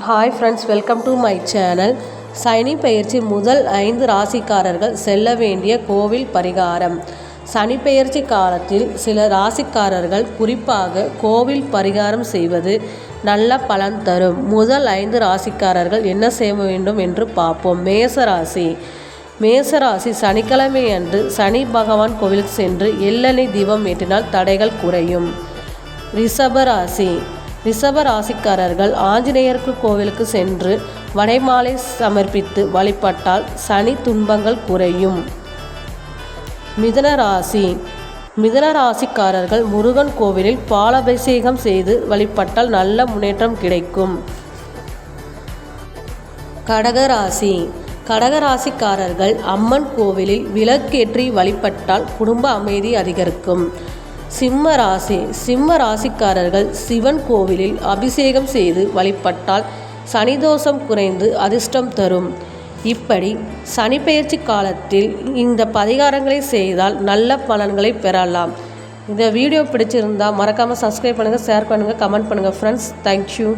Hi friends, welcome to my channel. சனி பெயர்ச்சி முதல் 5 ராசிக்காரர்கள் செல்ல வேண்டிய கோவில் பரிகாரம். சனி பெயர்ச்சி காலத்தில் சில ராசிக்காரர்கள் குறிப்பாக கோவில் பரிகாரம் செய்வது நல்ல பலன் தரும். முதல் 5 ராசிக்காரர்கள் என்ன செய்ய வேண்டும் என்று பார்ப்போம். மேசராசி சனிக்கிழமை அன்று சனி பகவான் கோவிலுக்கு சென்று எள்ளெண்ணெய் தீபம் ஏற்றினால் தடைகள் குறையும். ரிஷப ராசிக்காரர்கள் ஆஞ்சநேயருக்கு கோவிலுக்கு சென்று வடைமாலை சமர்ப்பித்து வழிபட்டால் சனி துன்பங்கள் குறையும். மிதுன ராசிக்காரர்கள் முருகன் கோவிலில் பாலாபிஷேகம் செய்து வழிபட்டால் நல்ல முன்னேற்றம் கிடைக்கும். கடகராசிக்காரர்கள் அம்மன் கோவிலில் விளக்கேற்றி வழிபட்டால் குடும்ப அமைதி அதிகரிக்கும். சிம்ம ராசிக்காரர்கள் சிவன் கோவிலில் அபிஷேகம் செய்து வழிபட்டால் சனிதோஷம் குறைந்து அதிர்ஷ்டம் தரும். இப்படி சனி பெயர்ச்சி காலத்தில் இந்த பரிகாரங்களை செய்தால் நல்ல பலன்களை பெறலாம். இந்த வீடியோ பிடிச்சிருந்தால் மறக்காமல் சப்ஸ்கிரைப் பண்ணுங்கள், ஷேர் பண்ணுங்கள், கமெண்ட் பண்ணுங்கள் ஃப்ரெண்ட்ஸ். தேங்க்யூ.